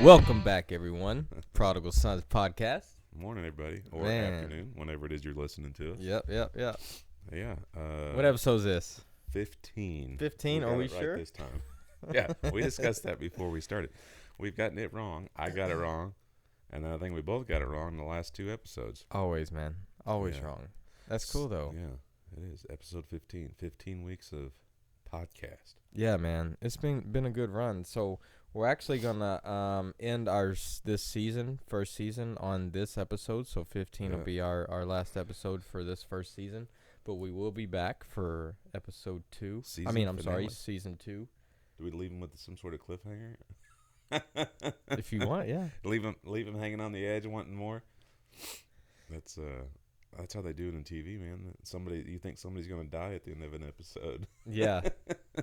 Welcome back, everyone. Prodigal Sons podcast. Morning, everybody, or Man. afternoon, whenever it is you're listening to us. Yep. Yeah. What episode is this? 15. 15? Are we got it sure? right this time. Yeah, we discussed that before we started. We've gotten it wrong. I got it wrong, and then I think we both got it wrong in the last two episodes. Always, man. Always Yeah. wrong. That's cool, though. Yeah, it is. Episode 15. 15 weeks of podcast. Yeah, man. It's been a good run. So we're actually gonna end this season, first season, on this episode. So 15 will be our last episode for this first season. But we will be back for episode 2. Season 2. Do we leave them with some sort of cliffhanger? If you want, yeah. Leave them hanging on the edge, wanting more. That's how they do it in TV, man. You think somebody's gonna die at the end of an episode? Yeah.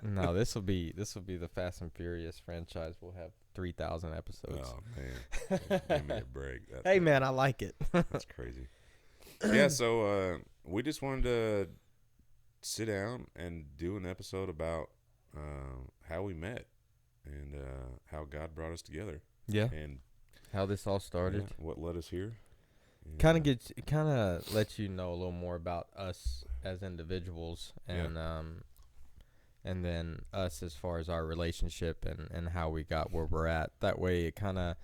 No, this will be the Fast and Furious franchise. We'll have 3,000 episodes. Oh man, give me a break. Hey man, I like it. That's crazy. Yeah, so we just wanted to sit down and do an episode about how we met and how God brought us together. Yeah. And how this all started. Yeah, what led us here. Kind of lets you know a little more about us as individuals and and then us as far as our relationship and how we got where we're at. That way it kind of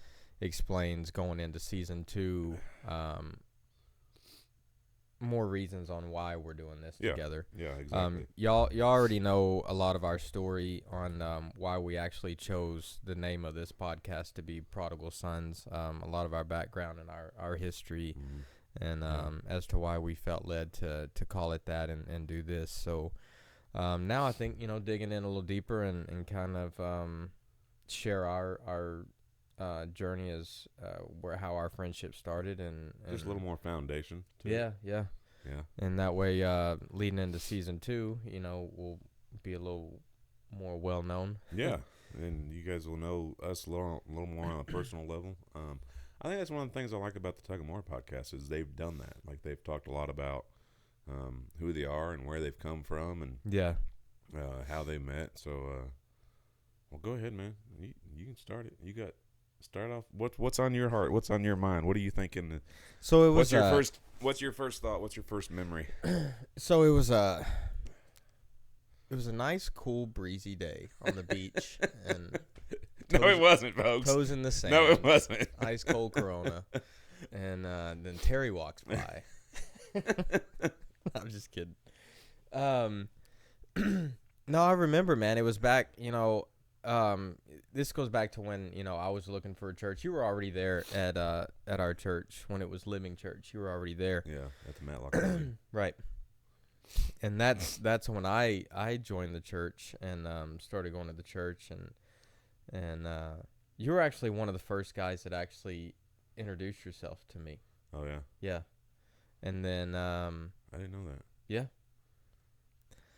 explains going into season 2 more reasons on why we're doing this together. Yeah, exactly. Y'all already know a lot of our story on why we actually chose the name of this podcast to be Prodigal Sons. A lot of our background and our history, and as to why we felt led to call it that and do this. So now I think digging in a little deeper and kind of share our journey as how our friendship started and just a little more foundation to yeah and that way leading into season 2 we'll be a little more well known. Yeah, and you guys will know us a little more on a personal level. I think that's one of the things I like about the Tug of More podcast is they've done that. Like they've talked a lot about who they are and where they've come from and how they met. So well, go ahead, man. You can start it. Start off. What's on your heart? What's on your mind? What are you thinking? So it was. What's your first thought? What's your first memory? So it was a nice, cool, breezy day on the beach, and no, it wasn't, folks. Toes in the sand. No, it wasn't. Ice cold Corona, and then Terry walks by. I'm just kidding. No, I remember, man. It was back. This goes back to when I was looking for a church. You were already there at our church when it was Living Church. You were already there. Yeah, at the Matlock. Right. And that's when I joined the church and started going to the church and you were actually one of the first guys that actually introduced yourself to me. Oh yeah. Yeah. And then I didn't know that. Yeah.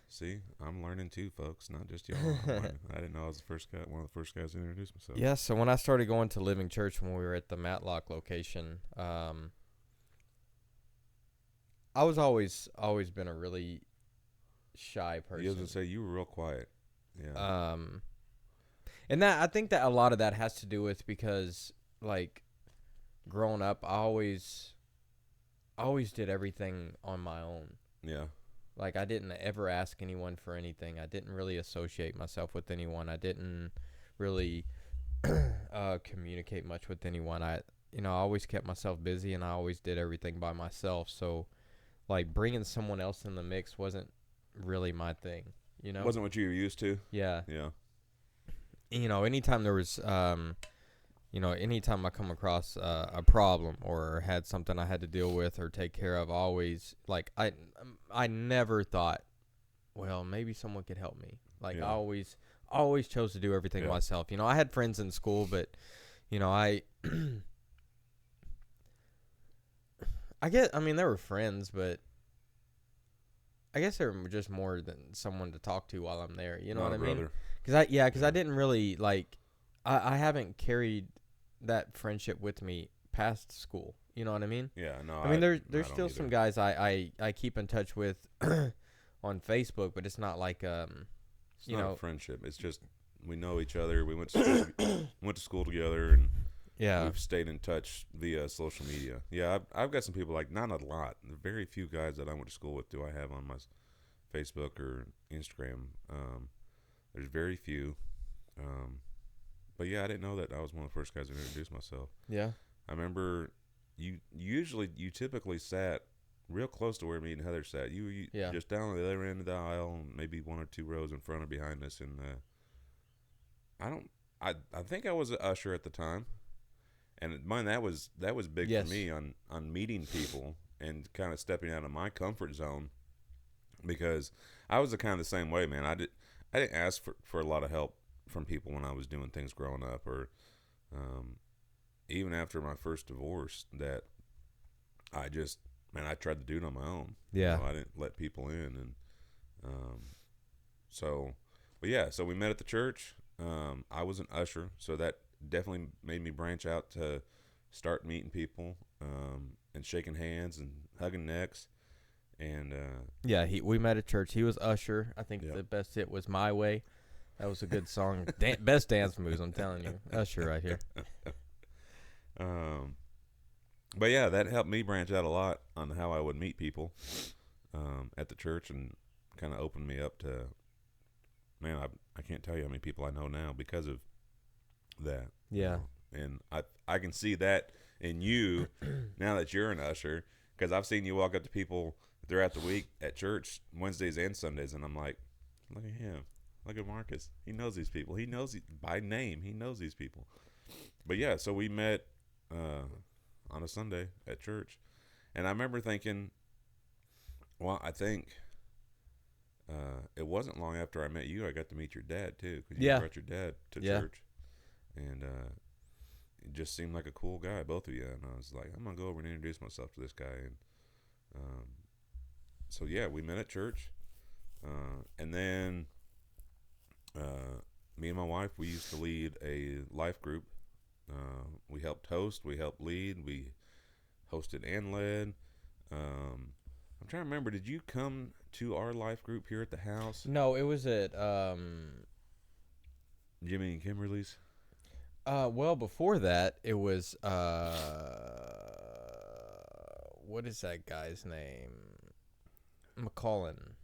See, I'm learning too, folks. Not just y'all. I didn't know I was one of the first guys to introduce myself. Yeah, so when I started going to Living Church when we were at the Matlock location, I was always been a really shy person. You was gonna say you were real quiet. Yeah. And that I think that a lot of that has to do with because like growing up, I always did everything on my own. Yeah. Like, I didn't ever ask anyone for anything. I didn't really associate myself with anyone. I didn't really communicate much with anyone. I always kept myself busy, and I always did everything by myself. So, like, bringing someone else in the mix wasn't really my thing, Wasn't what you were used to? Yeah. Yeah. Anytime there was, anytime I come across a problem or had something I had to deal with or take care of, always, like, I never thought, well, maybe someone could help me. Like, I always chose to do everything myself. I had friends in school, but, I they were friends, but I guess they were just more than someone to talk to while I'm there. You know what I mean? Because I didn't really, like, I haven't carried that friendship with me past school. You know what I mean? Yeah, no. I mean, there's still some guys I keep in touch with on Facebook, but it's not like it's not a friendship. It's just we know each other. We went to school together, and Yeah. we've stayed in touch via social media. Yeah, I've got some people, like, not a lot. Very few guys that I went to school with do I have on my Facebook or Instagram. There's very few. But yeah, I didn't know that I was one of the first guys to introduce myself. Yeah. I remember you typically sat real close to where me and Heather sat. You Yeah. just down the other end of the aisle, maybe 1 or 2 rows in front or behind us. And I think I was an usher at the time, and mind that was big Yes. for me on meeting people and kind of stepping out of my comfort zone, because I was the kind of the same way, man. I didn't ask for a lot of help from people when I was doing things growing up, or even after my first divorce, that I tried to do it on my own. Yeah. I didn't let people in, and so we met at the church. I was an usher, so that definitely made me branch out to start meeting people, and shaking hands and hugging necks. And Yeah, we met at church. He was usher. I think Yep. the best hit was My Way. That was a good song. Best dance moves, I'm telling you. Usher right here. But yeah, that helped me branch out a lot on how I would meet people at the church, and kind of opened me up to, man, I can't tell you how many people I know now because of that. Yeah. And I can see that in you now that you're an usher, because I've seen you walk up to people throughout the week at church, Wednesdays and Sundays, and I'm like, look at him. Look at Marcus. He knows these people. He knows by name. He knows these people. But yeah, so we met on a Sunday at church, and I remember thinking, well, I think it wasn't long after I met you, I got to meet your dad too, because you brought your dad to church, and it just seemed like a cool guy, both of you. And I was like, I'm gonna go over and introduce myself to this guy, and so yeah, we met at church, and then me and my wife, we used to lead a life group. We helped host, we helped lead, we hosted and led. I'm trying to remember, did you come to our life group here at the house? No, it was at Jimmy and Kimberly's? well, before that, it was what is that guy's name? McCullen.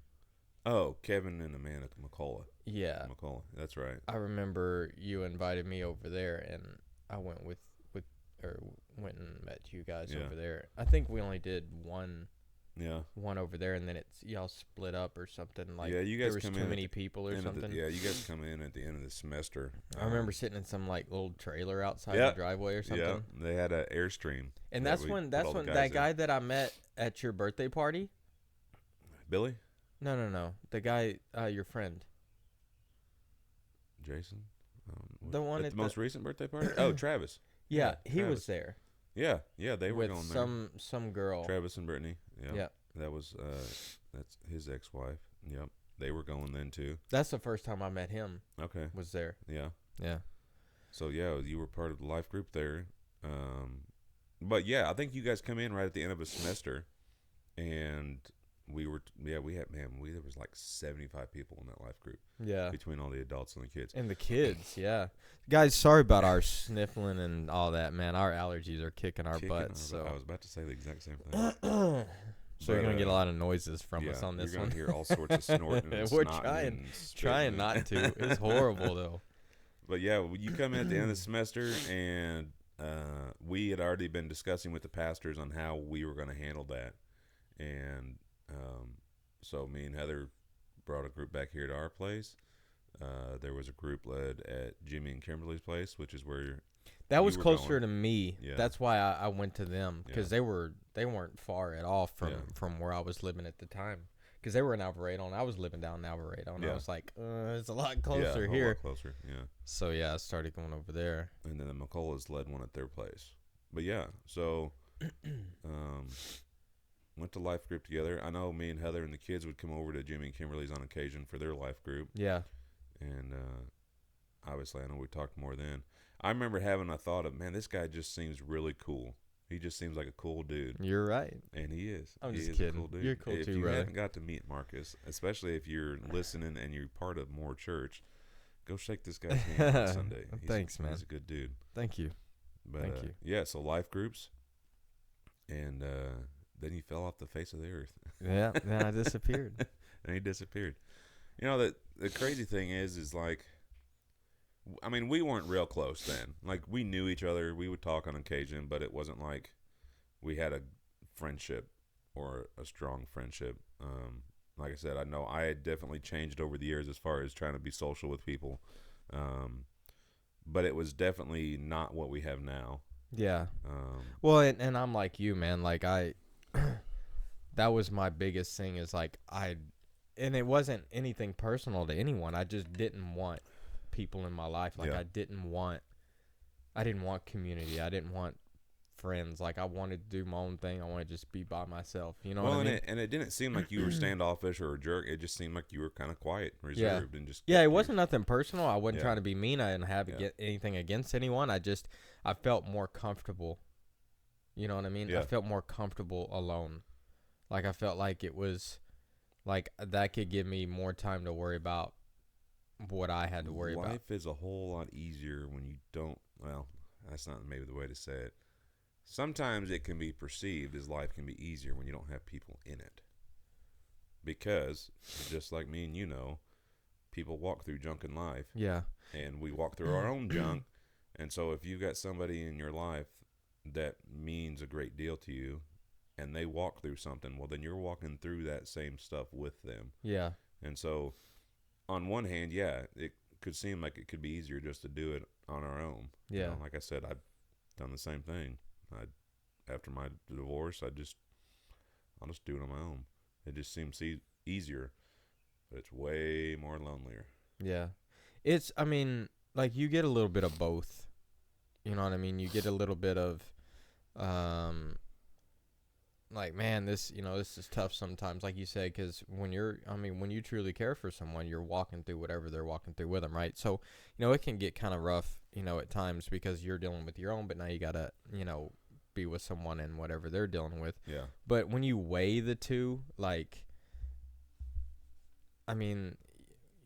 Oh, Kevin and Amanda McCullough. Yeah. McCullough, that's right. I remember you invited me over there, and I went went and met you guys over there. I think we only did one over there, and then y'all split up or something. Like, yeah, you guys there was too many people or something. You guys come in at the end of the semester. I remember sitting in some like little trailer outside the driveway or something. Yeah, they had an Airstream. And that's when that guy that I met at your birthday party. Billy? No. The guy, your friend. Jason? The one at the most recent birthday party? Oh, Travis. Yeah, he was there. Yeah, they were with going there. some girl. Travis and Brittany. Yeah. That was that's his ex-wife. Yep. They were going then too. That's the first time I met him. Okay. Was there. Yeah. Yeah. So yeah, you were part of the life group there. But yeah, I think you guys come in right at the end of a semester, and there was like 75 people in that life group. Yeah. Between all the adults and the kids. And the kids, yeah. Guys, sorry about our sniffling and all that, man. Our allergies are kicking our butts. So I was about to say the exact same thing. So you're going to get a lot of noises from us on this you're one. You're going to hear all sorts of snorting and We're snotting trying not to. It's horrible, though. But yeah, you come in at the end of the semester, and we had already been discussing with the pastors on how we were going to handle that. And so me and Heather brought a group back here to our place. There was a group led at Jimmy and Kimberly's place, which is where that was closer to me. Yeah. That's why I went to them, because they weren't far at all from where I was living at the time. Because they were in Alvarado, and I was living down in Alvarado, and I was like, it's a lot closer here. A lot closer, yeah. So yeah, I started going over there. And then the McCulloughs led one at their place. But yeah, so went to life group together. I know me and Heather and the kids would come over to Jimmy and Kimberly's on occasion for their life group. Yeah. And obviously, I know we talked more then. I remember having a thought of, man, this guy just seems really cool. He just seems like a cool dude. You're right. And he is. I'm just kidding. A cool dude. You're cool if too, you brother. haven't got to meet Marcus, especially if you're listening and you're part of More Church, go shake this guy's hand on Sunday. Thanks, man. He's a good dude. Thank you. But Thank you. yeah, so life groups, and then he fell off the face of the earth. Yeah, then I disappeared. And he disappeared. You know, the crazy thing is like, I mean, we weren't real close then. Like, we knew each other. We would talk on occasion, but it wasn't like we had a friendship or a strong friendship. Like I said, I know I had definitely changed over the years as far as trying to be social with people. But it was definitely not what we have now. Yeah. Well, and I'm like you, man. Like, that was my biggest thing is like, and it wasn't anything personal to anyone. I just didn't want people in my life. Like, Yeah. I didn't want community. I didn't want friends. Like, I wanted to do my own thing. I wanted to just be by myself. You know what I mean? And it didn't seem like you were standoffish or a jerk. It just seemed like you were kind of quiet, reserved, and just Yeah, it wasn't nothing personal. I wasn't Yeah. trying to be mean. I didn't have anything against anyone. I felt more comfortable. You know what I mean? Yeah. I felt more comfortable alone. Like, I felt like it was, like, that could give me more time to worry about what I had to worry about. Life is a whole lot easier when you don't. Well, that's not maybe the way to say it. Sometimes it can be perceived as life can be easier when you don't have people in it. Because, just like me and you know, people walk through junk in life. Yeah. And we walk through our own junk. And so if you've got somebody in your life that means a great deal to you and they walk through something, well, then you're walking through that same stuff with them. Yeah. And so on one hand, yeah, it could seem like it could be easier just to do it on our own. Yeah. You know, like I said, I've done the same thing. After my divorce, I'll just do it on my own. It just seems easier, but it's way more lonelier. Yeah. I mean, like, you get a little bit of both. You know what I mean? You get a little bit of, like, man, this is tough sometimes, like you said, because when you truly care for someone, you're walking through whatever they're walking through with them, right? So, it can get kind of rough, at times because you're dealing with your own, but now you got to, be with someone and whatever they're dealing with. Yeah. But when you weigh the two, like, I mean,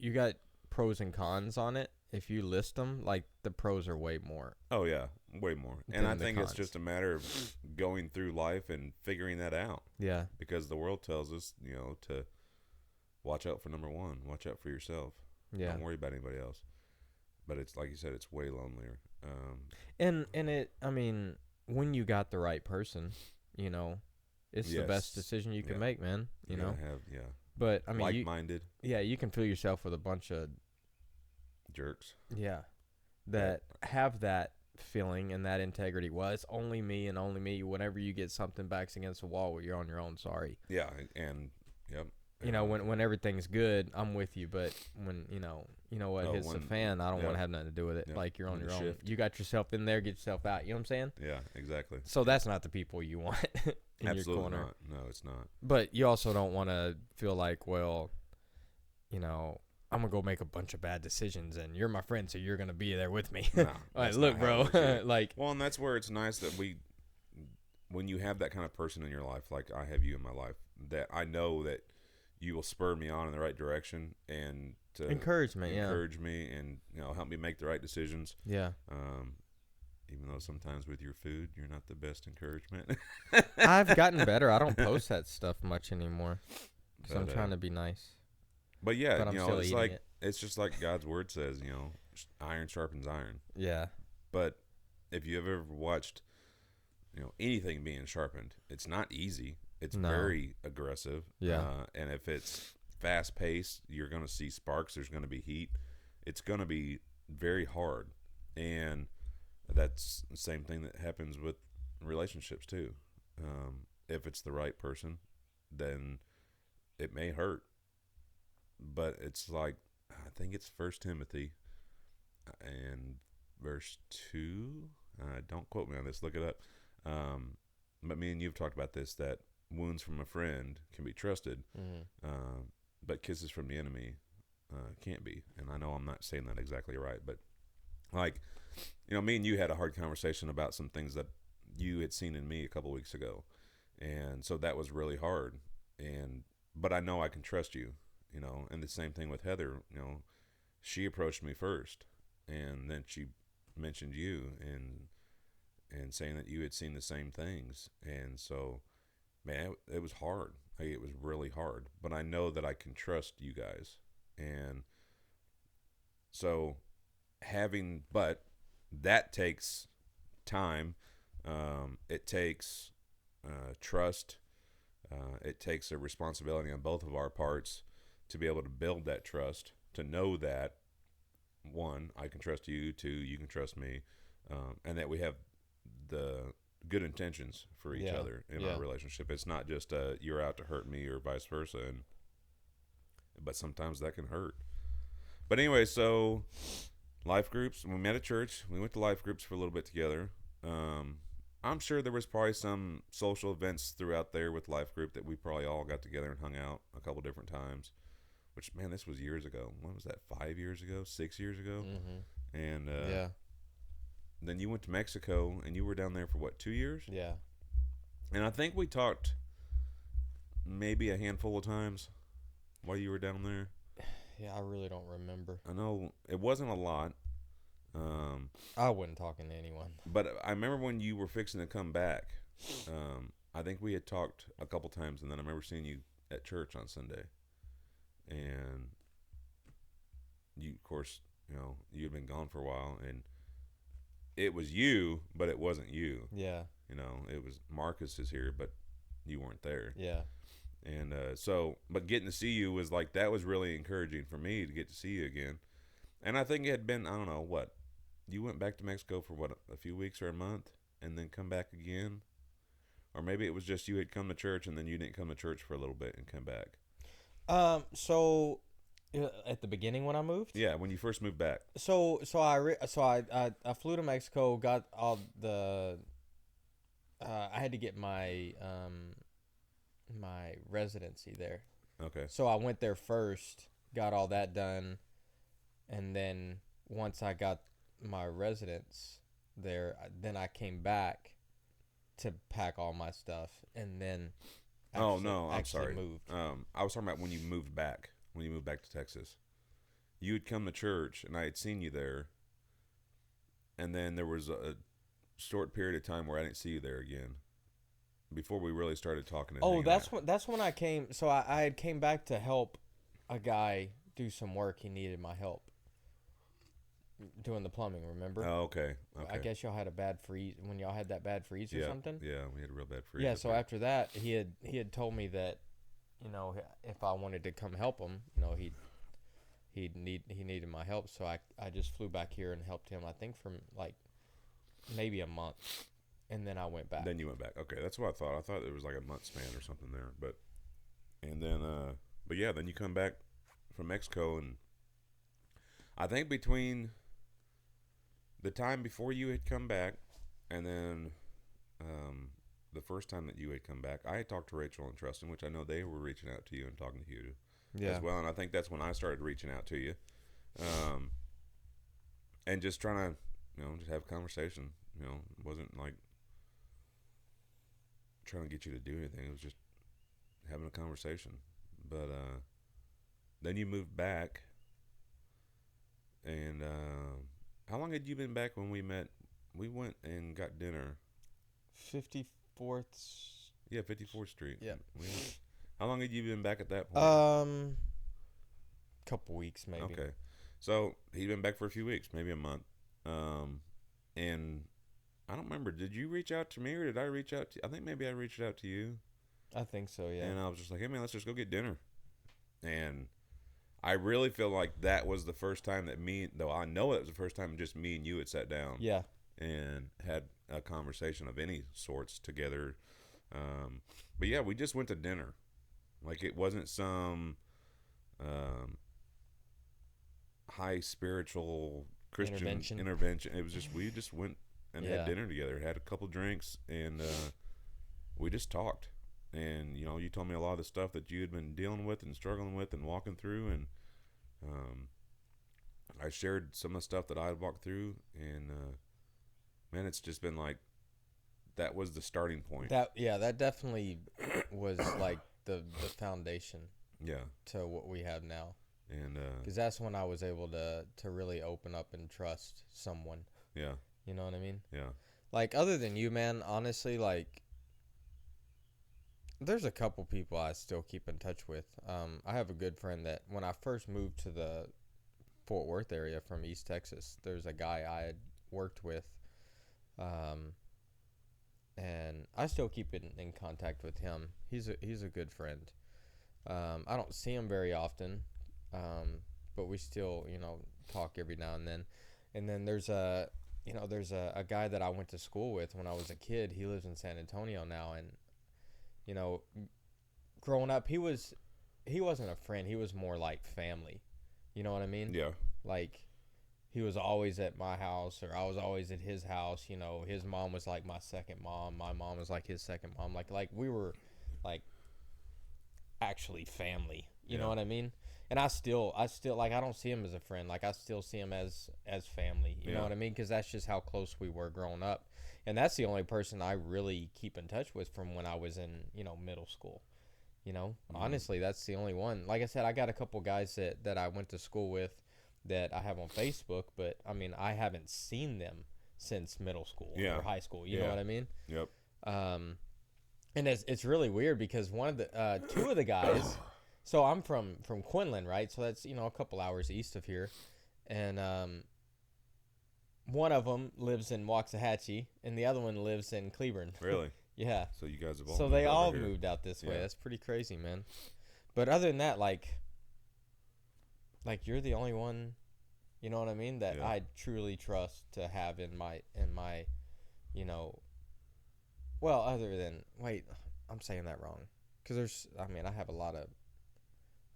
you got pros and cons on it. If you list them, like, the pros are way more. Oh, yeah, way more. And I think cons. it's just a matter of going through life and figuring that out. Yeah. Because the world tells us, to watch out for number one. Watch out for yourself. Yeah. Don't worry about anybody else. But it's, like you said, it's way lonelier. And it, I mean, when you got the right person, it's the best decision you can make, man. You know? But, I mean, like-minded. You can fill yourself with a bunch of jerks. Yeah. That have that feeling and that integrity. Well, it's only me and only me. Whenever you get something backs against the wall, you're on your own. Sorry. Yeah, and yep. When everything's good, I'm with you. But when what hits the fan, I don't want to have nothing to do with it. Like, you're on your own. Shift. You got yourself in there, get yourself out. You know what I'm saying? Yeah, exactly. So that's not the people you want in Absolutely your corner. not. No, it's not. But you also don't want to feel like, well, I'm going to go make a bunch of bad decisions, and you're my friend, so you're going to be there with me. No, like, look, bro. Like, well, and that's where it's nice that when you have that kind of person in your life, like I have you in my life, that I know that you will spur me on in the right direction and to encourage me and help me make the right decisions. Yeah. Even though sometimes with your food, you're not the best encouragement. I've gotten better. I don't post that stuff much anymore. So I'm trying to be nice. But yeah, but I'm still it's eating like it. It's just like God's word says, iron sharpens iron. Yeah. But if you've ever watched, anything being sharpened, it's not easy. It's very aggressive. Yeah. And if it's fast paced, you're going to see sparks. There's going to be heat. It's going to be very hard. And that's the same thing that happens with relationships too. If it's the right person, then it may hurt. But it's like, I think it's 1 Timothy and verse 2. Don't quote me on this. Look it up. But me and you've talked about this, that wounds from a friend can be trusted, but kisses from the enemy can't be. And I know I'm not saying that exactly right, but like, me and you had a hard conversation about some things that you had seen in me a couple weeks ago. And so that was really hard. But I know I can trust you, and the same thing with Heather. She approached me first and then she mentioned you, and saying that you had seen the same things. And so, man, it was hard. Like, it was really hard. But I know that I can trust you guys. And so but that takes time. It takes trust. It takes a responsibility on both of our parts to be able to build that trust, to know that, one, I can trust you, two, you can trust me, and that we have the good intentions for each other in our relationship. It's not just you're out to hurt me or vice versa, but sometimes that can hurt. But anyway, so life groups. We met at church. We went to life groups for a little bit together. I'm sure there was probably some social events throughout there with life group that we probably all got together and hung out a couple different times. Which, man, this was years ago. When was that? 5 years ago? 6 years ago? Mm-hmm. And then you went to Mexico, and you were down there for, what, 2 years? Yeah. And I think we talked maybe a handful of times while you were down there. Yeah, I really don't remember. I know it wasn't a lot. I wasn't talking to anyone. But I remember when you were fixing to come back, I think we had talked a couple times, and then I remember seeing you at church on Sunday. And you, of course, you'd been gone for a while, and it was you, but it wasn't you. Yeah. It was Marcus is here, but you weren't there. Yeah. And but getting to see you was like, that was really encouraging for me to get to see you again. And I think it had been, I don't know, what, you went back to Mexico for what, a few weeks or a month, and then come back again? Or maybe it was just you had come to church, and then you didn't come to church for a little bit and come back. So at the beginning when I moved? Yeah, when you first moved back. So I flew to Mexico, got all the I had to get my my residency there. Okay. So I went there first, got all that done, and then once I got my residence there, then I came back to pack all my stuff, and then I'm sorry. moved. I was talking about when you moved back to Texas. You had come to church, and I had seen you there, and then there was a short period of time where I didn't see you there again before we really started talking. That's when I came. So I had came back to help a guy do some work. He needed my help doing the plumbing. Remember? Oh, okay. I guess y'all had a bad freeze when y'all had that bad freeze or something. Yeah, we had a real bad freeze. Yeah. So after that, he had told me that, if I wanted to come help him, he needed my help. So I just flew back here and helped him. I think from like maybe a month, and then I went back. Then you went back. Okay, that's what I thought. I thought it was like a month span or something there. But yeah, then you come back from Mexico, and I think between the time before you had come back and then the first time that you had come back, I had talked to Rachel and Trustin, which I know they were reaching out to you and talking to you as well. And I think that's when I started reaching out to you, and just trying to, just have a conversation. It wasn't like trying to get you to do anything. It was just having a conversation. But then you moved back, and how long had you been back when we met? We went and got dinner. 54th. Yeah, 54th Street. Yeah. How long had you been back at that point? Couple weeks maybe. Okay, so he'd been back for a few weeks, maybe a month. And I don't remember. Did you reach out to me, or did I reach out to you? I think maybe I reached out to you. I think so, yeah. And I was just like, hey, man, let's just go get dinner. And I really feel like that was the first time that though I know it was the first time just me and you had sat down. Yeah. And had a conversation of any sorts together. But yeah, we just went to dinner. Like, it wasn't some high spiritual Christian intervention. It was just, we just went and had dinner together, had a couple drinks, and we just talked. And, you told me a lot of the stuff that you had been dealing with and struggling with and walking through. And I shared some of the stuff that I had walked through. And, man, it's just been like, that was the starting point. That definitely was like the foundation. Yeah. To what we have now. And because that's when I was able to really open up and trust someone. Yeah. You know what I mean? Yeah. Like, other than you, man, honestly, like, there's a couple people I still keep in touch with. I have a good friend that when I first moved to the Fort Worth area from East Texas, there's a guy I had worked with, and I still keep in contact with him. He's a good friend. I don't see him very often, but we still, talk every now and then. And then there's a guy that I went to school with when I was a kid. He lives in San Antonio now, and growing up, he wasn't a friend. He was more like family. You know what I mean? Yeah. Like, he was always at my house, or I was always at his house. His mom was like my second mom. My mom was like his second mom. Like we were, like, actually family. You know what I mean? And I still like, I don't see him as a friend. Like, I still see him as family. You know what I mean? Because that's just how close we were growing up. And that's the only person I really keep in touch with from when I was in, middle school. Honestly, that's the only one. Like I said, I got a couple guys that I went to school with that I have on Facebook, but I mean, I haven't seen them since middle school or high school. You know what I mean? Yep. And it's really weird because one of the two of the guys. So I'm from Quinlan, right? So that's a couple hours east of here, and one of them lives in Waxahachie, and the other one lives in Cleburne. Really? Yeah. So you guys have all. So they all moved out this way. Yeah. That's pretty crazy, man. But other than that, like you're the only one, you know what I mean, that I truly trust to have in my, well, other than, wait, I'm saying that wrong. Because I have a lot of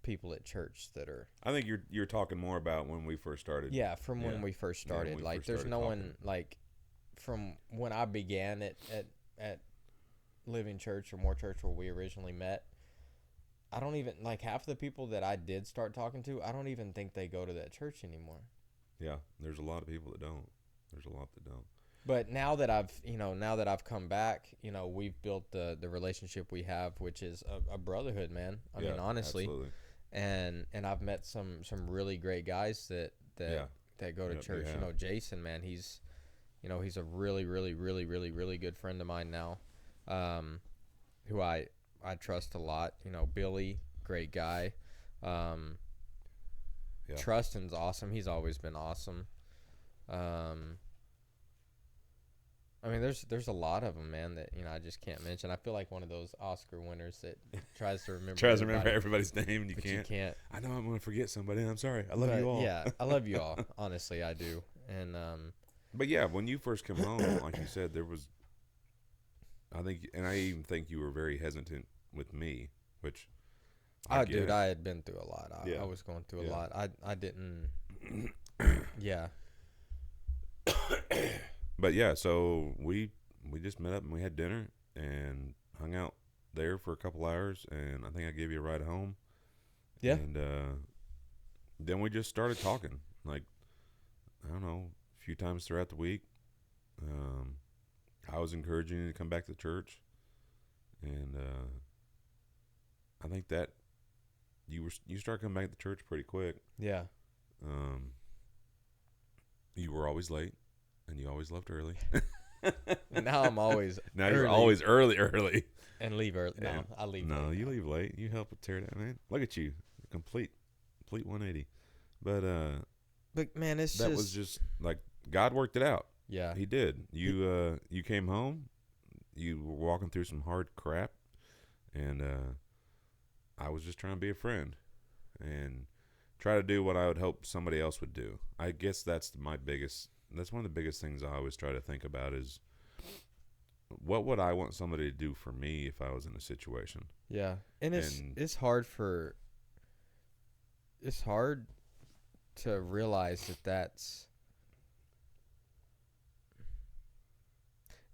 people at church that are. I think you're talking more about when we first started. Yeah, from when we first started. Like, there's no one, like, from when I began at Living Church or More Church where we originally met, I don't even, like, half the people that I did start talking to, I don't even think they go to that church anymore. Yeah, there's a lot of people that don't. There's a lot that don't. But now that I've come back, we've built the relationship we have, which is a brotherhood, man. I mean, honestly. Absolutely. And I've met some really great guys that go to church. Jason, man, he's a really, really, really, really, really good friend of mine now, who I trust a lot. Billy, great guy. Trustin's awesome. He's always been awesome. I mean, there's a lot of them, man, that I just can't mention. I feel like one of those Oscar winners that tries to remember everybody's name, and you can't. I know I'm going to forget somebody. I'm sorry. I love you all. Yeah, I love you all. Honestly, I do. And but yeah, when you first came home, like you said, there was. I even think you were very hesitant with me, which. Dude, I had been through a lot. I was going through a lot. I didn't. Yeah. But yeah, so we just met up and we had dinner and hung out there for a couple hours, and I think I gave you a ride home. Yeah. And then we just started talking, like, I don't know, a few times throughout the week. I was encouraging you to come back to church, and I think that you started coming back to church pretty quick. Yeah. You were always late. And you always left early. Now I'm always early. You're always early. And leave early. No, I leave late. No, you leave late. You help with tear down, man. Look at you. Complete 180. But man, that was just like God worked it out. Yeah. He did. You came home, you were walking through some hard crap, and I was just trying to be a friend and try to do what I would hope somebody else would do. I guess that's one of the biggest things I always try to think about is what would I want somebody to do for me if I was in a situation. Yeah. And it's hard to realize that's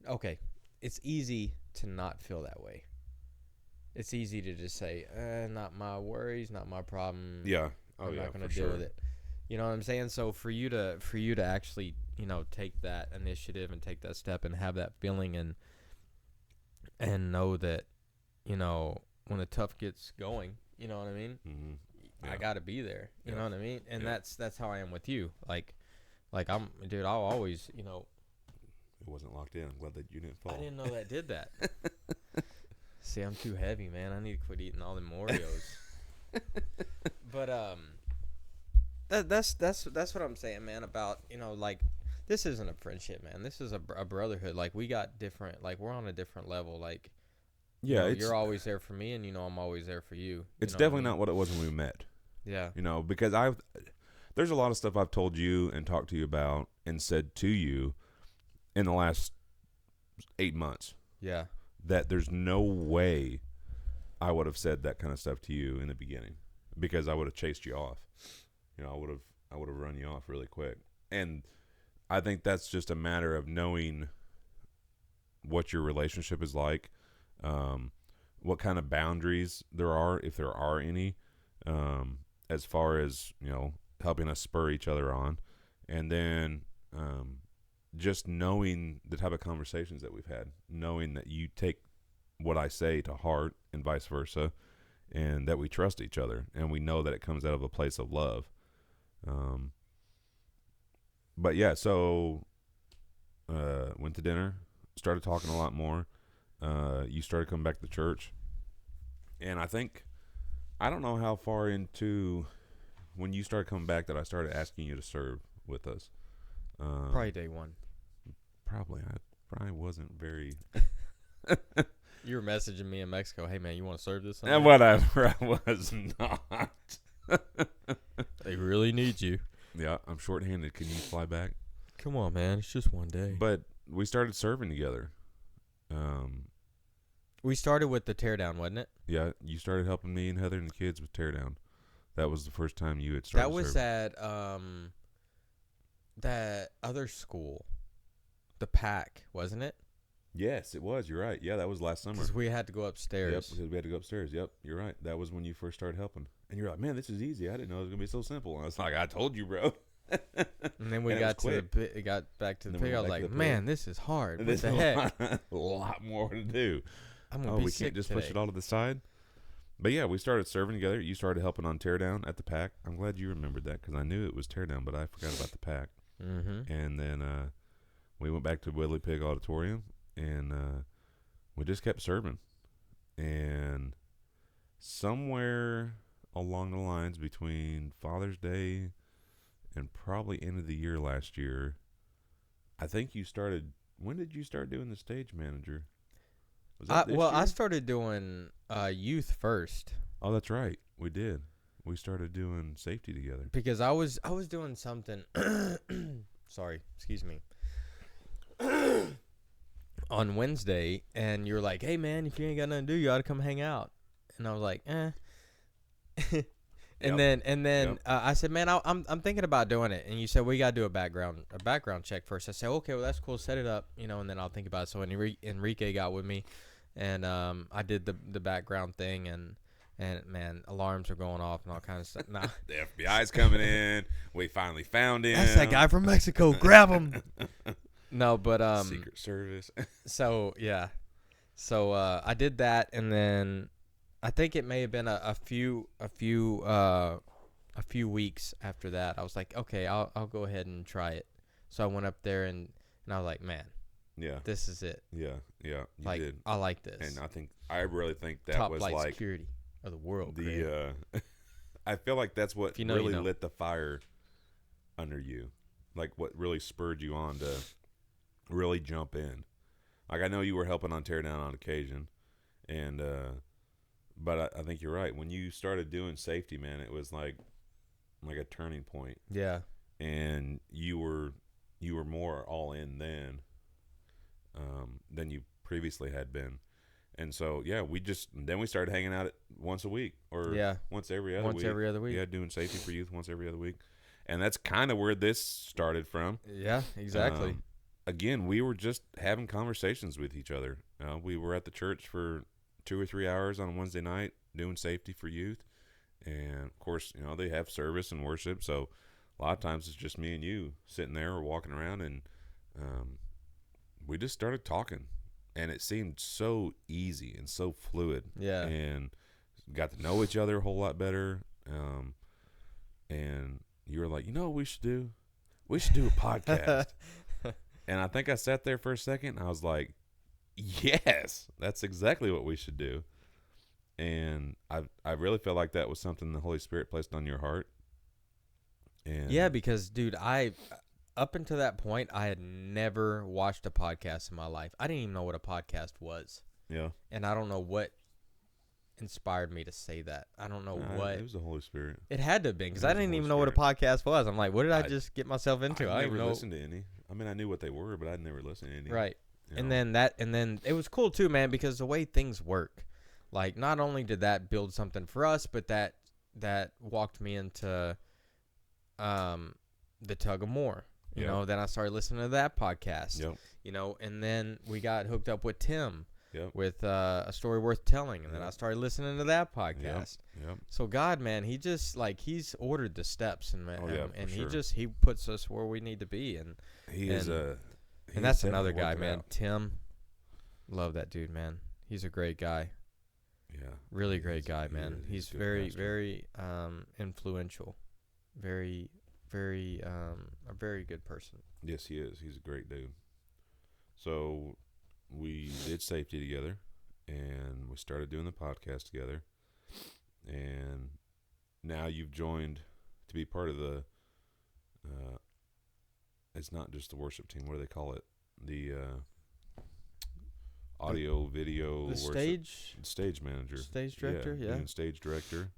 okay. It's easy to not feel that way. It's easy to just say, not my worries, not my problem. Yeah. I'm not going to deal with it. You know what I'm saying? So for you to actually, take that initiative and take that step and have that feeling and know that, when the tough gets going, you know what I mean? Mm-hmm. Yeah. I got to be there. You know what I mean? And that's how I am with you. Like I'm, dude, I'll always, wasn't locked in. I'm glad that you didn't fall. I didn't know that did that. See, I'm too heavy, man. I need to quit eating all them Oreos. But that's what I'm saying, man. About like this isn't a friendship, man. This is a brotherhood. Like we got different. Like we're on a different level. Like yeah, you're always there for me, and I'm always there for you. It's definitely not what it was when we met. Yeah. Because there's a lot of stuff I've told you and talked to you about and said to you in the last 8 months. Yeah. That there's no way I would have said that kind of stuff to you in the beginning, because I would have chased you off. I would have run you off really quick. And I think that's just a matter of knowing what your relationship is like, what kind of boundaries there are, if there are any, as far as, helping us spur each other on. And then just knowing the type of conversations that we've had, knowing that you take what I say to heart and vice versa, and that we trust each other and we know that it comes out of a place of love. But yeah, so went to dinner, started talking a lot more. You started coming back to church, and I don't know how far into when you started coming back that I started asking you to serve with us. Probably day one. Probably. I probably wasn't very... You were messaging me in Mexico, hey, man, you want to serve this Sunday? Whatever, I was not. They really need you. Yeah, I'm shorthanded. Can you fly back? Come on, man. It's just one day. But we started serving together. We started with the teardown, wasn't it? Yeah, you started helping me and Heather and the kids with teardown. That was the first time you had started That was serving. at that other school, the PAC, wasn't it? Yes, it was. You're right. Yeah, that was last summer. Because we had to go upstairs. Yep, because we had to go upstairs. Yep, you're right. That was when you first started helping. And you're like, man, this is easy. I didn't know it was going to be so simple. And I was like, I told you, bro. And then we got back to the pig. I was like, man, this is hard. What the heck? A lot more to do. I'm going to be we sick can't just today. push it all to the side? But yeah, we started serving together. You started helping on teardown at the PAC. I'm glad you remembered that, because I knew it was teardown, but I forgot about the PAC. Mm-hmm. And then we went back to Whitley Pig Auditorium, and we just kept serving. And somewhere along the lines between Father's Day and probably end of the year last year, I think you started. When did you start doing the stage manager? Was that this year? I started doing youth first. Oh, that's right. We did. We started doing safety together. Because I was doing something. Sorry, excuse me. On Wednesday, and you were like, "Hey, man, if you ain't got nothing to do, you ought to come hang out." And I was like, "Eh." And then I said, "Man, I'm thinking about doing it." And you said, "We got to do a background check first." I said, "Okay, well that's cool. Set it up, and then I'll think about it." So Enrique got with me, and I did the background thing, and man, alarms are going off and all kinds of stuff. Nah. The FBI's coming in. We finally found him. That's that guy from Mexico. Grab him. No, but Secret Service. So yeah, so I did that, and then I think it may have been a few weeks after that. I was like, okay, I'll go ahead and try it. So I went up there and I was like, man, yeah, this is it. Yeah, you did. I like this. And I really think that Top was flight like security of the world. I feel like that's what you know, really lit the fire under you, like what really spurred you on to really jump in. Like, I know you were helping on teardown on occasion, and but I think you're right. When you started doing safety, man, it was like a turning point. Yeah. And you were more all in than you previously had been. And so, yeah, we started hanging out once a week, or once every other week. Yeah, doing safety for youth once every other week. And that's kind of where this started from. Yeah, exactly. Again, we were just having conversations with each other. We were at the church for 2 or 3 hours on a Wednesday night doing safety for youth. And, of course, they have service and worship. So a lot of times it's just me and you sitting there or walking around. And we just started talking. And it seemed so easy and so fluid. Yeah. And got to know each other a whole lot better. And you were like, what we should do? We should do a podcast. And I think I sat there for a second and I was like, yes, that's exactly what we should do. And I really felt like that was something the Holy Spirit placed on your heart. And Yeah, because, dude, up until that point, I had never watched a podcast in my life. I didn't even know what a podcast was. yeah. And I don't know what inspired me to say that. I don't know what. It was the Holy Spirit. It had to have been, because It I was the didn't Holy even know what a Spirit. podcast was. I'm like, what did I just get myself into? I I never didn't know. listened to any. I mean, I knew what they were, but I'd never listened to any. Right. you And know? then it was cool too, man, because the way things work, like, not only did that build something for us, but that walked me into the Tug of More. You Yep. know, then I started listening to that podcast. Yep. You know, and then we got hooked up with Tim Yep. with A Story Worth Telling, and then Yep. I started listening to that podcast. Yep. So God, man, he just, like, he's ordered the steps, and Oh, yeah, and for sure. he puts us where we need to be, and He is a. and that's another guy, man. Tim, love that dude, man. He's a great guy. Yeah. Really He great is. guy, He man. is. He's a good very, pastor. very influential. Very, very, a very good person. Yes, he is. He's a great dude. So we did safety together, and we started doing the podcast together, and now you've joined to be part of the. It's not just the worship team. What do they call it? The audio, video, The stage manager, stage director, yeah. being stage director,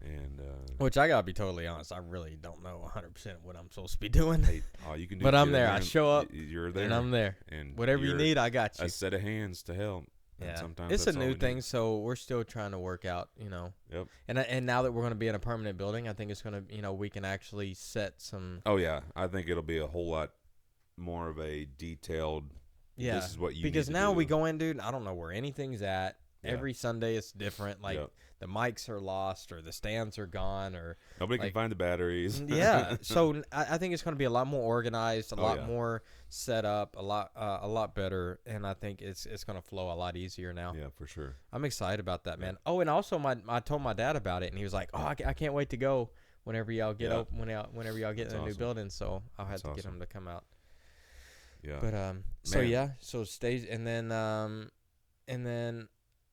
and Which I gotta be totally honest, I really don't know 100% what I'm supposed to be doing. hey, all you can do. But is I'm get in there. there I and show up, You're there, and I'm there. and Whatever you you're need, I got you. a set of hands to help. And Yeah, sometimes it's a that's all new we thing, need. so we're still trying to work out, you know. Yep. And now that we're going to be in a permanent building, I think it's going to, you know, we can actually set some. Oh yeah, I think it'll be a whole lot more of a detailed. Yeah, This is what you because need to now we do. go in, dude. I don't know where anything's at. Yeah. Every Sunday it's different. Like Yep. the mics are lost, or the stands are gone, or Nobody like- can find the batteries. yeah. So I think it's going to be a lot more organized, a lot yeah. more set up, a lot better, and I think it's going to flow a lot easier now. Yeah, for sure. I'm excited about that, man. Oh, and also I told my dad about it, and he was like, "Oh, I can't wait to go whenever y'all get Yeah. open, whenever y'all get That's in a new awesome. building." So I'll have That's to get awesome. him to come out. Yeah. But so Man. yeah, so stage, and then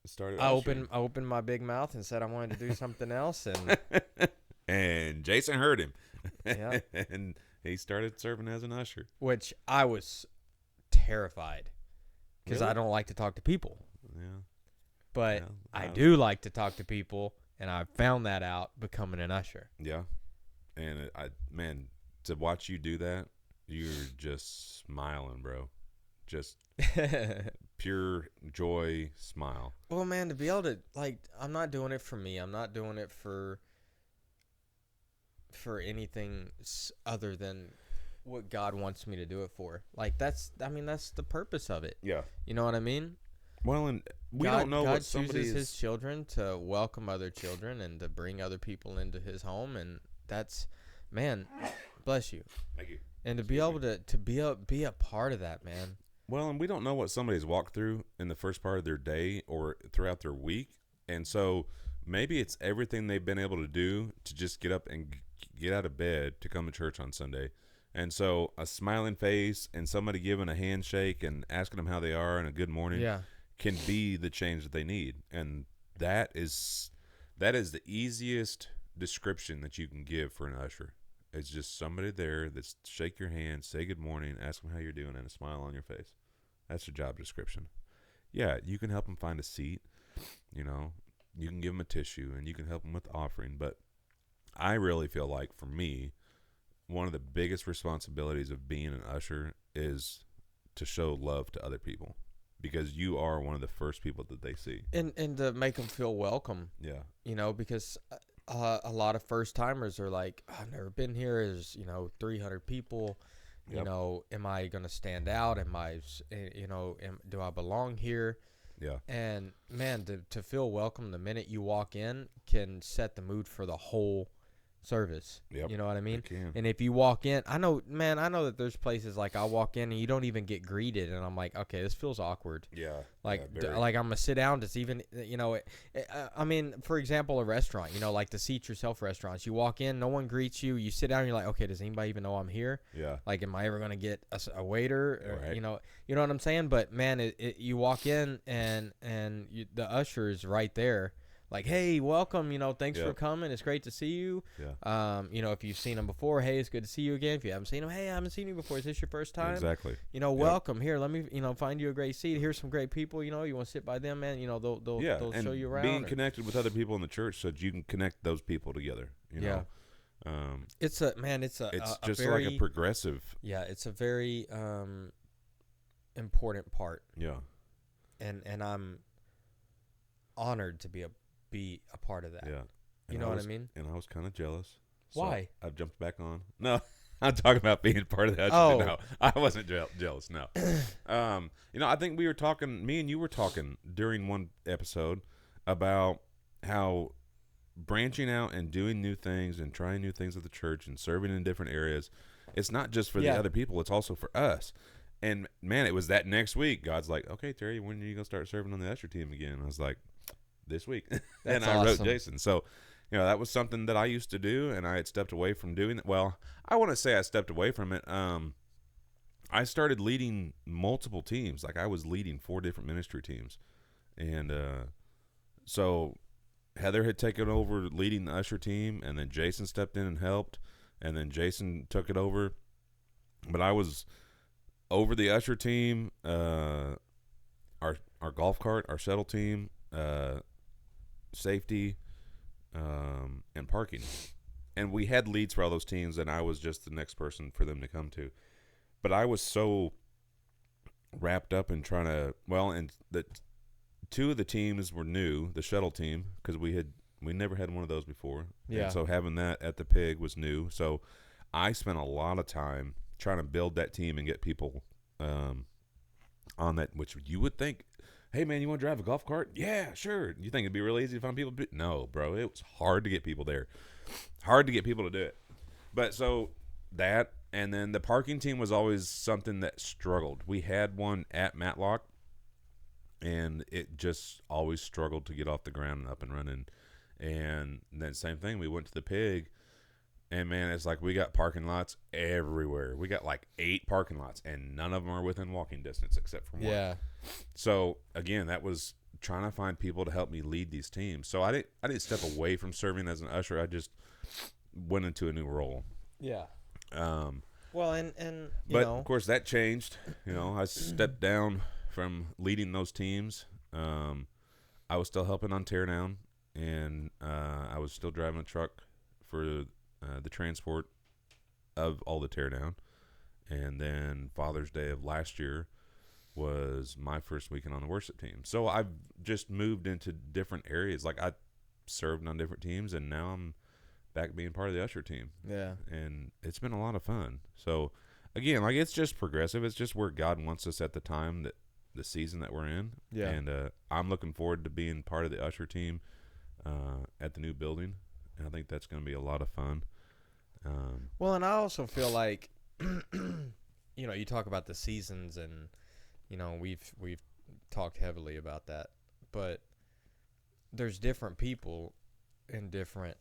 Started I ushering. opened my big mouth and said I wanted to do something else, and And Jason heard him. Yeah. And he started serving as an usher. which I was terrified because Really? I don't like to talk to people, Yeah. but Yeah, I was- do like to talk to people, and I found that out becoming an usher. Yeah. And man, to watch you do that, you're just smiling, bro. Just pure joy smile. Well, man, to be able to, like, I'm not doing it for me. I'm not doing it for anything other than what God wants me to do it for. Like, that's the purpose of it. Yeah. You know what I mean? Well, and we God, don't know God what somebody chooses is. his children to welcome other children and to bring other people into his home, and that's, man, bless you. Thank you. And to be able to be a part of that, man. Well, and we don't know what somebody's walked through in the first part of their day or throughout their week. And so maybe it's everything they've been able to do to just get up and get out of bed to come to church on Sunday. And so a smiling face and somebody giving a handshake and asking them how they are and a good morning Yeah. can be the change that they need. And that is the easiest description that you can give for an usher. It's just somebody there that's shake your hand, say good morning, ask them how you're doing, and a smile on your face. That's your job description. Yeah, you can help them find a seat. You know, you can give them a tissue, and you can help them with the offering. But I really feel like, for me, one of the biggest responsibilities of being an usher is to show love to other people, because you are one of the first people that they see. And to make them feel welcome. Yeah. You know, because a lot of first timers are like, I've never been here. There's, 300 people. You Yep. know, am I going to stand out? Am I, do I belong here? Yeah. And man, to feel welcome the minute you walk in can set the mood for the whole service. Yep, you know what I mean? it can. And if you walk in, I know that there's places like I walk in and you don't even get greeted, and I'm like, okay, this feels awkward. Yeah. Like, yeah, like I'm gonna sit down. It's even, I mean, for example, a restaurant. Like the seat yourself restaurants. You walk in, no one greets you. You sit down, and you're like, okay, does anybody even know I'm here? Yeah. Like, am I ever gonna get a waiter? Or, Right. you know what I'm saying? But man, you walk in and the usher is right there. Like, hey, welcome, thanks for coming. It's great to see you. Yeah. If you've seen them before, hey, it's good to see you again. If you haven't seen them, hey, I haven't seen you before. Is this your first time? Exactly. Welcome. Here, let me, find you a great seat. Here's some great people. You want to sit by them, man. They'll show you around. Being connected with other people in the church so that you can connect those people together. It's just very, like a progressive. Yeah, it's a very important part. Yeah. And I'm honored to be a part of that. Yeah. You know what I mean? And I was kind of jealous. So Why? I've jumped back on. No, I'm talking about being part of that. Oh. No, I wasn't jealous. No. I think we were talking, me and you were talking during one episode about how branching out and doing new things and trying new things at the church and serving in different areas, it's not just for the other people, it's also for us. And man, it was that next week. God's like, okay, Terry, when are you going to start serving on the usher team again? I was like, this week. And I wrote Jason. So, that was something that I used to do, and I had stepped away from doing it. Well, I want to say I stepped away from it. I started leading multiple teams. Like, I was leading 4 different ministry teams. And so Heather had taken over leading the usher team, and then Jason stepped in and helped, and then Jason took it over. But I was over the usher team, our golf cart, our shuttle team, safety, and parking. And we had leads for all those teams, and I was just the next person for them to come to. But I was so wrapped up in trying to, and the 2 of the teams were new, the shuttle team, because we never had one of those before. Yeah. And so having that at the Pig was new. So I spent a lot of time trying to build that team and get people on that, which you would think, hey, man, you want to drive a golf cart? Yeah, sure. You think it'd be real easy to find people? No, bro. It was hard to get people there. Hard to get people to do it. But so that, and then the parking team was always something that struggled. We had one at Matlock, and it just always struggled to get off the ground and up and running. And then same thing, we went to the Pig, and man, it's like we got parking lots everywhere. We got like 8 parking lots, and none of them are within walking distance except for one. Yeah. So again, that was trying to find people to help me lead these teams. So I didn't step away from serving as an usher. I just went into a new role. Yeah. Well, and of course that changed. I stepped down from leading those teams. I was still helping on teardown, and I was still driving a truck for the transport of all the teardown. And then Father's Day of last year was my first weekend on the worship team. So I've just moved into different areas. Like I served on different teams, and now I'm back being part of the usher team. Yeah. And it's been a lot of fun. So again, like it's just progressive. It's just where God wants us at the time, that the season that we're in. Yeah. And I'm looking forward to being part of the usher team at the new building. And I think that's going to be a lot of fun. And I also feel like, you talk about the seasons, and we've talked heavily about that, but there's different people in different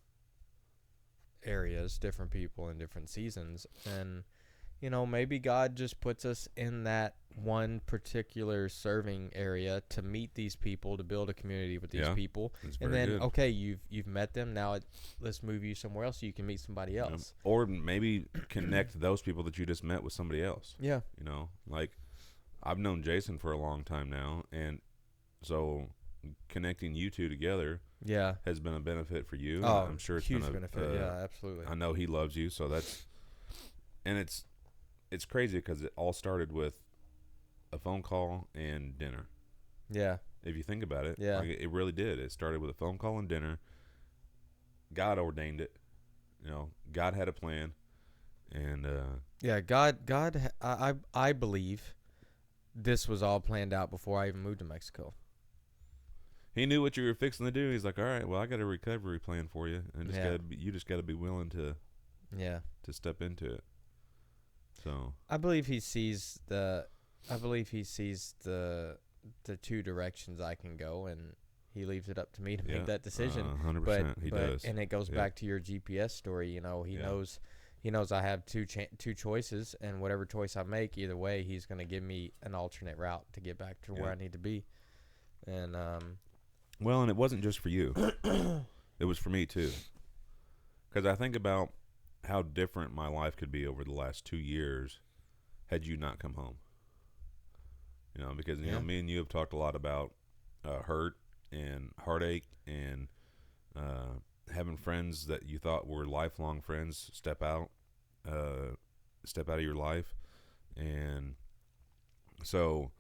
areas, different people in different seasons, and maybe God just puts us in that one particular serving area to meet these people, to build a community with these people, and then good. Okay, you've met them, now let's move you somewhere else so you can meet somebody else, or maybe connect those people that you just met with somebody else. Yeah. Like I've known Jason for a long time now, and so connecting you 2 together has been a benefit for you. Oh, I'm sure it's huge been a benefit. Yeah, absolutely. I know he loves you, so it's crazy because it all started with a phone call and dinner. Yeah. If you think about it, yeah, like it really did. It started with a phone call and dinner. God ordained it. God had a plan, and I believe this was all planned out before I even moved to Mexico. he knew what you were fixing to do. He's like, all right, well, I got a recovery plan for you, and you just got to be willing to step into it. So I believe he sees the two directions I can go, and he leaves it up to me to make that decision. 100%, he does. And it goes back to your GPS story. You know, he knows I have two choices, and whatever choice I make, either way, he's going to give me an alternate route to get back to where I need to be. And well, and it wasn't just for you; it was for me too. Because I think about how different my life could be over the last 2 years had you not come home. You know, because you know, me and you have talked a lot about hurt and heartache and having friends that you thought were lifelong friends step out of your life. And so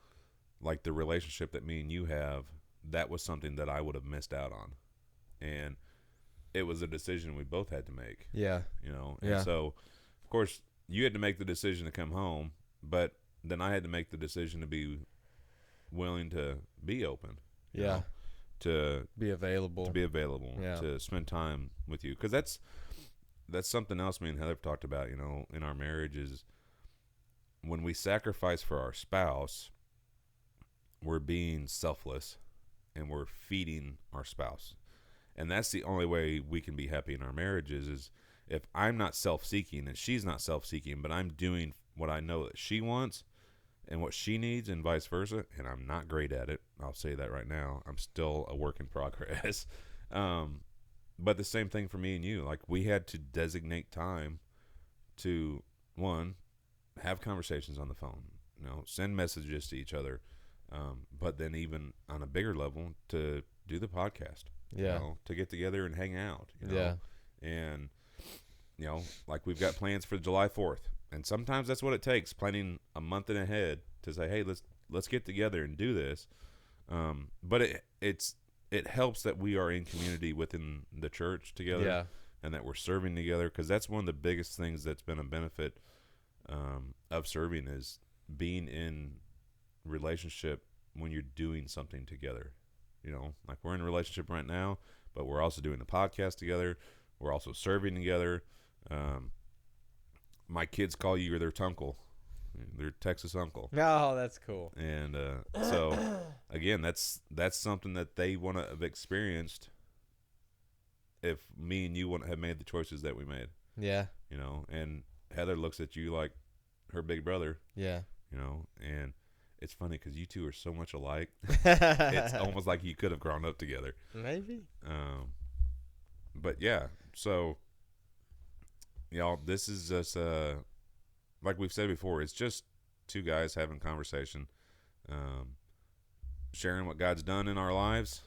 like the relationship that me and you have, that was something that I would have missed out on. And it was a decision we both had to make. Yeah. You know, and so of course you had to make the decision to come home, but then I had to make the decision to be willing to be open. You know, to be available. To spend time with you. Because that's something else me and Heather have talked about, you know, in our marriage is when we sacrifice for our spouse, we're being selfless and we're feeding our spouse. And that's the only way we can be happy in our marriages is if I'm not self-seeking and she's not self-seeking, but I'm doing what I know that she wants and what she needs and vice versa, and I'm not great at it. I'll say that right now. I'm still a work in progress. But the same thing for me and you. Like, we had to designate time to, one, have conversations on the phone, you know, send messages to each other, but then even on a bigger level to do the podcast, you know, to get together and hang out, you know, and, you know, like we've got plans for July 4th. And sometimes that's what it takes, planning a month in ahead to say, hey, let's get together and do this. But it helps that we are in community within the church together and that we're serving together, because that's one of the biggest things that's been a benefit of serving is being in relationship when you're doing something together. You know, like we're in a relationship right now, but we're also doing the podcast together. We're also serving together. My kids call you their tunkle. They're Texas uncle. Oh, that's cool. And so, again, that's something that they want to have experienced if me and you wouldn't have made the choices that we made. Yeah. You know, and Heather looks at you like her big brother. Yeah. You know, and it's funny because you two are so much alike. It's almost like you could have grown up together. Maybe. But, yeah, so... Y'all, this is just, like we've said before, it's just two guys having conversation, sharing what God's done in our lives,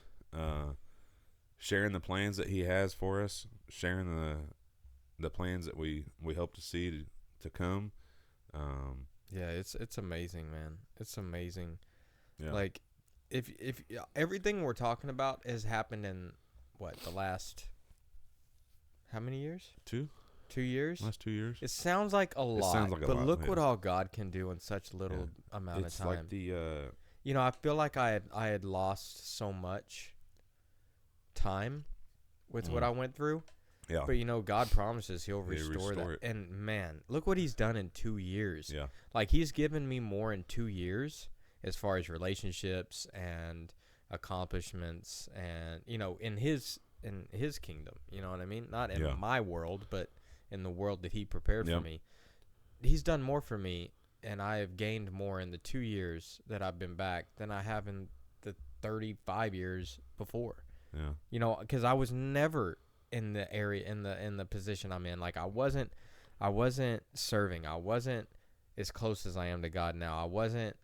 sharing the plans that he has for us, sharing the plans that we hope to see to come. Yeah, it's amazing, man. It's amazing. Yeah. Like, if everything we're talking about has happened in, the last, how many years? 2 years? Last 2 years. It sounds like a lot. Sounds like a but lot, look what all God can do in such little amount of time. It's like the... you know, I feel like I had lost so much time with what I went through. Yeah. But, you know, God promises he'll restore that. It. And, man, look what he's done in 2 years. Yeah. Like, he's given me more in 2 years as far as relationships and accomplishments and, you know, in his kingdom. You know what I mean? Not in my world, but in the world that he prepared for me. He's done more for me, and I have gained more in the 2 years that I've been back than I have in the 35 years before. Yeah. You know, because I was never in the area, in the position I'm in. Like, I wasn't serving. I wasn't as close as I am to God now. I wasn't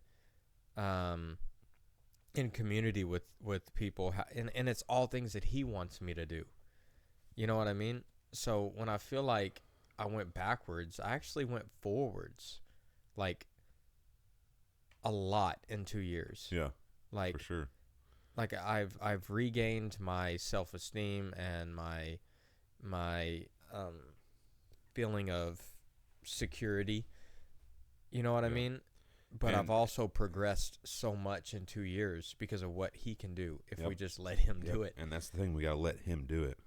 in community with people, and it's all things that he wants me to do. You know what I mean? So when I feel like I went backwards, I actually went forwards, like, a lot in 2 years. Yeah, like, for sure. Like, I've regained my self-esteem and my feeling of security. You know what I mean? But I've also progressed so much in 2 years because of what he can do if we just let him do it. And that's the thing. We got to let him do it.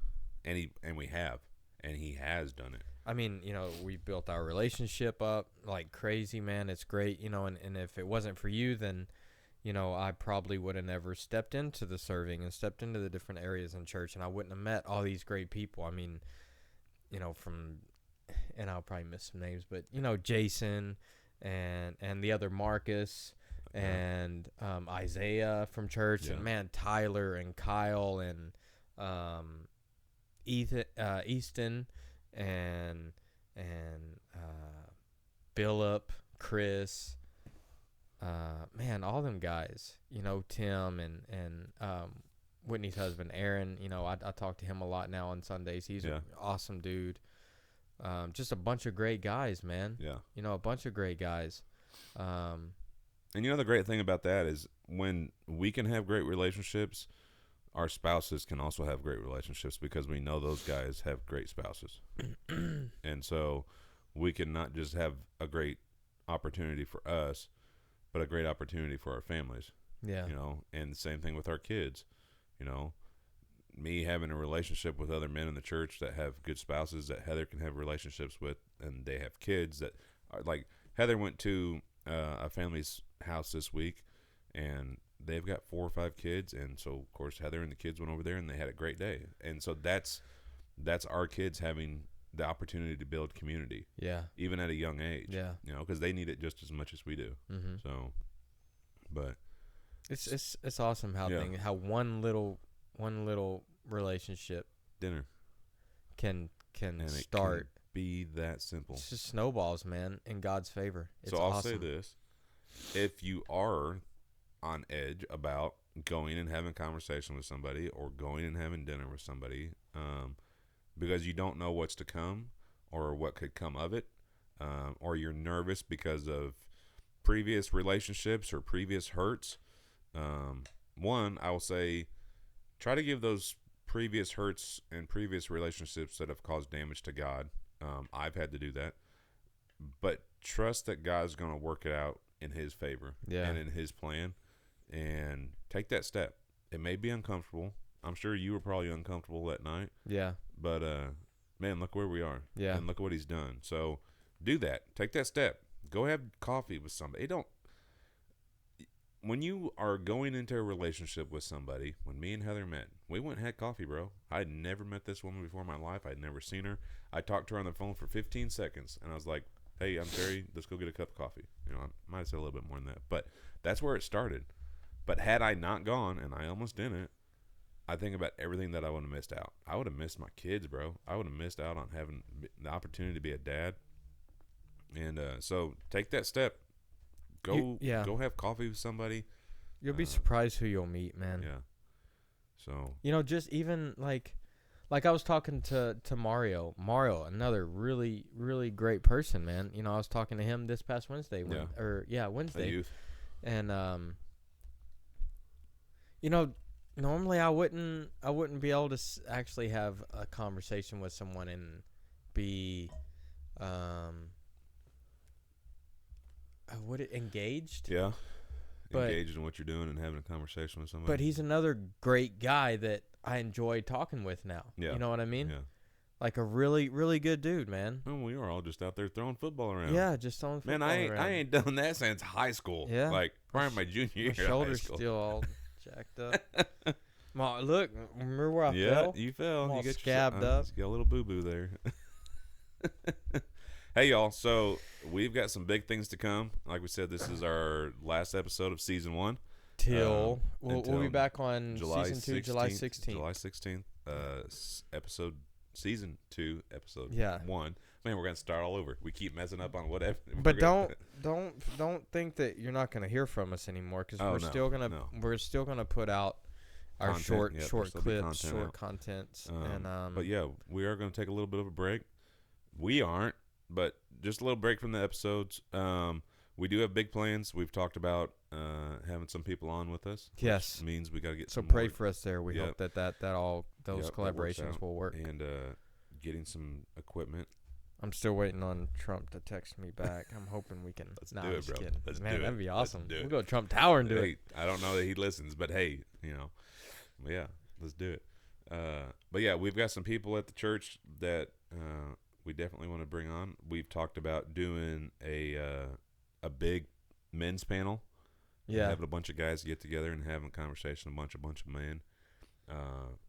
And he has done it. I mean, we built our relationship up like crazy, man. It's great, and if it wasn't for you, then, I probably would have never stepped into the serving and stepped into the different areas in church, and I wouldn't have met all these great people. I mean, and I'll probably miss some names, but, Jason and the other Marcus and Isaiah from church, and, man, Tyler and Kyle and Easton and Philip, Chris, man, all them guys, Tim and Whitney's husband, Aaron, I talk to him a lot now on Sundays. He's an awesome dude. Just a bunch of great guys, man. Yeah. A bunch of great guys. And the great thing about that is when we can have great relationships, our spouses can also have great relationships because we know those guys have great spouses. And so we can not just have a great opportunity for us, but a great opportunity for our families. Yeah. And the same thing with our kids. Me having a relationship with other men in the church that have good spouses that Heather can have relationships with, and they have kids that are like Heather went to a family's house this week, and they've got 4 or 5 kids, and so of course Heather and the kids went over there and they had a great day. And so that's our kids having the opportunity to build community. Yeah. Even at a young age. Yeah. Because they need it just as much as we do. Mm-hmm. So, but it's awesome how one little relationship dinner can and start. It can be that simple. It's just snowballs, man, in God's favor. It's so I'll awesome. say this: if you are on edge about going and having conversation with somebody or going and having dinner with somebody, because you don't know what's to come or what could come of it, or you're nervous because of previous relationships or previous hurts, one, I will say, try to give those previous hurts and previous relationships that have caused damage to God. I've had to do that. But trust that God's going to work it out in his favor and in his plan. And take that step. It may be uncomfortable. I'm sure you were probably uncomfortable that night. Yeah. But, man, look where we are. Yeah. And look what he's done. So do that. Take that step. Go have coffee with somebody. When you are going into a relationship with somebody, when me and Heather met, we went and had coffee, bro. I had never met this woman before in my life. I'd never seen her. I talked to her on the phone for 15 seconds, and I was like, hey, I'm Terry. Let's go get a cup of coffee. I might have said a little bit more than that. But that's where it started. But had I not gone, and I almost didn't, I think about everything that I would have missed out. I would have missed my kids, bro. I would have missed out on having the opportunity to be a dad. And so take that step. Go have coffee with somebody. You'll be surprised who you'll meet, man. Yeah. So just even like I was talking to Mario. Mario, another really, really great person, man. I was talking to him this past Wednesday. Wednesday. A youth. And normally I wouldn't be able to actually have a conversation with someone and be engaged? Yeah. Engaged in what you're doing and having a conversation with somebody. But he's another great guy that I enjoy talking with now. Yeah. You know what I mean? Yeah. Like a really, really good dude, man. Well, we were all just out there throwing football around. Yeah, just throwing football around. Man, I ain't done that since high school. Yeah. Like, probably my junior year of high shoulder's school. still all jacked up. Look, remember where I fell? Yeah, you fell. I'm all you got scabbed up. You got a little boo-boo there. Hey, y'all. So we've got some big things to come. Like we said, this is our last episode of season 1. We'll be back on season 2, July 16th. July 16th. Season 2, episode 1. Man, we're gonna start all over. We keep messing up on whatever. But don't think that you're not gonna hear from us anymore, because we're still gonna put out our content, short clips, short contents. But yeah, we are gonna take a little bit of a break. We aren't, but just a little break from the episodes. We do have big plans. We've talked about having some people on with us. Yes, means we got to get. So pray for us there. We hope that all those collaborations will work. And getting some equipment. I'm still waiting on Trump to text me back. I'm hoping we can. Let's nah, do I'm it, just bro. kidding. Let's Man, do it. that'd be Let's awesome. do it. We'll go to Trump Tower and do Hey, it. I don't know that he listens, but hey, yeah, let's do it. But yeah, we've got some people at the church that we definitely want to bring on. We've talked about doing a big men's panel. Yeah. Having a bunch of guys get together and having a conversation, a bunch of men.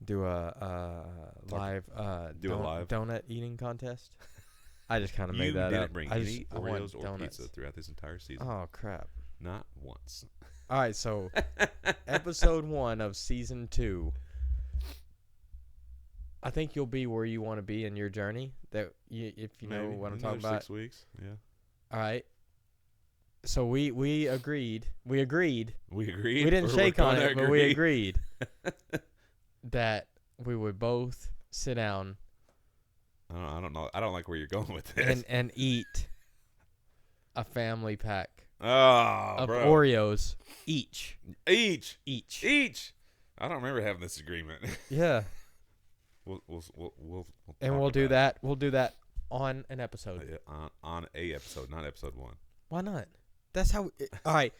Do a live donut eating contest. I just kind of made that up. You didn't bring any I want Oreos or donuts. pizza throughout this entire season. Oh crap! Not once. All right, so episode 1 of season 2. I think you'll be where you want to be in your journey. That if you know what I'm talking about. 6 weeks. Yeah. All right. So we agreed. We agreed. We agreed. We didn't shake on it, but we agreed that we would both sit down. I don't know. I don't like where you're going with this. And eat a family pack of Oreos each. Each. I don't remember having this agreement. Yeah. We'll do that. We'll do that on an episode. On a episode, not episode 1. Why not? That's how. All right.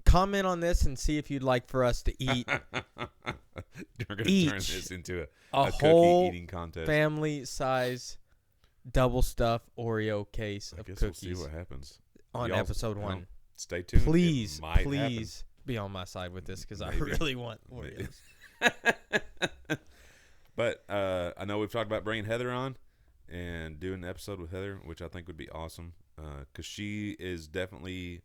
Comment on this and see if you'd like for us to eat. We're going to turn this into a whole cookie eating contest. Family size double stuffed Oreo case of cookies. We'll see what happens on episode 1. Stay tuned. Please be on my side with this because I really want Oreos. But I know we've talked about bringing Heather on and doing an episode with Heather, which I think would be awesome because she is definitely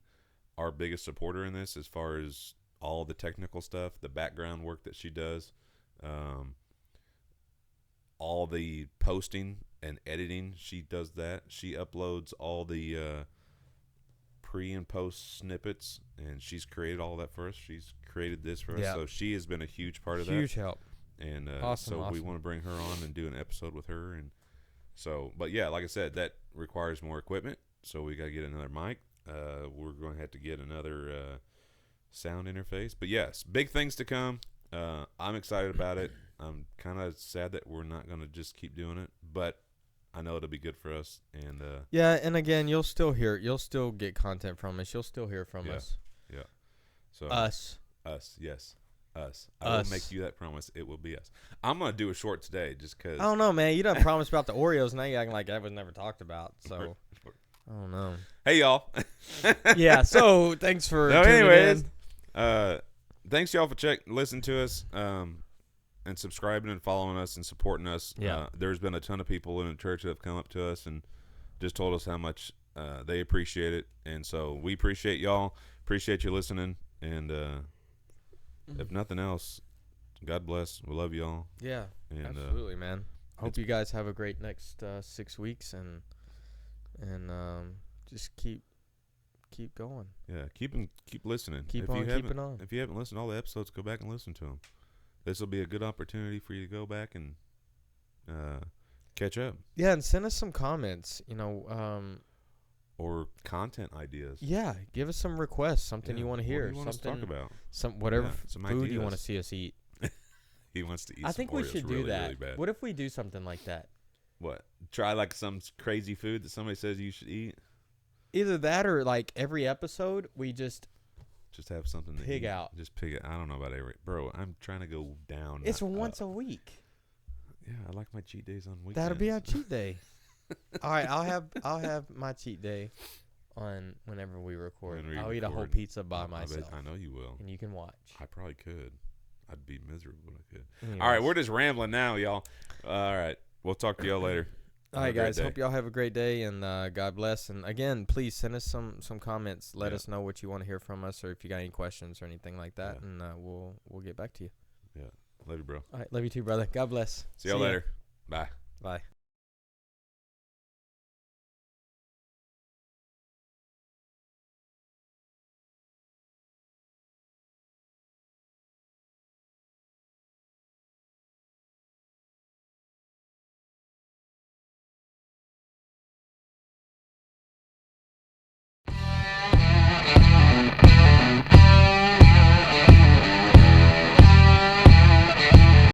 our biggest supporter in this as far as all the technical stuff, the background work that she does, all the posting and editing. She does that. She uploads all the pre and post snippets, and she's created all that for us. She's created this for us. So she has been a huge part of that. Huge help. And awesome. We want to bring her on and do an episode with her. And so, but yeah, like I said, that requires more equipment. So we got to get another mic. We're going to have to get another sound interface. But yes, big things to come. I'm excited about it. I'm kind of sad that we're not going to just keep doing it, but I know it'll be good for us. And yeah, and again, you'll still get content from us. You'll still hear from us. Yeah. So us, yes. Us. I will make you that promise. It will be us. I'm going to do a short today just because. I don't know, man. You done promised about the Oreos. Now you're acting like that was never talked about. So, I don't know. Hey, y'all. Yeah, so thanks for tuning in. Thanks, y'all, for listening to us and subscribing and following us and supporting us. Yeah. There's been a ton of people in the church that have come up to us and just told us how much they appreciate it. And so we appreciate y'all. Appreciate you listening. And if nothing else, God bless. We love y'all. Yeah, and, absolutely, man. Hope you guys have a great next 6 weeks and just keep going. Yeah, keep listening. Keep on keeping on. If you haven't listened to all the episodes, go back and listen to them. This will be a good opportunity for you to go back and catch up. Yeah, and send us some comments. Or content ideas. Yeah, give us some requests, something you want to hear. What do you want us to talk about? Some food ideas. You want to see us eat. He wants to eat. I think we should do that. Really bad. What if we do something like that? What? Try like some crazy food that somebody says you should eat? Either that or like every episode we just have something to pig eat. out. Just pig it. I don't know about every. Bro, I'm trying to go down. It's once a week. Yeah, I like my cheat days on weekends. That'll be our cheat day. All right, I'll have my cheat day on whenever we record. I'll eat a whole pizza by myself. I know you will. And you can watch. I probably could. I'd be miserable if I could. Anyways. All right, we're just rambling now, y'all. All right, we'll talk to y'all later. All right, guys. Hope y'all have a great day, and God bless. And again, please send us some comments. Let us know what you want to hear from us, or if you got any questions or anything like that, and we'll get back to you. Yeah, love you, bro. All right, love you too, brother. God bless. See y'all later. Bye. Bye.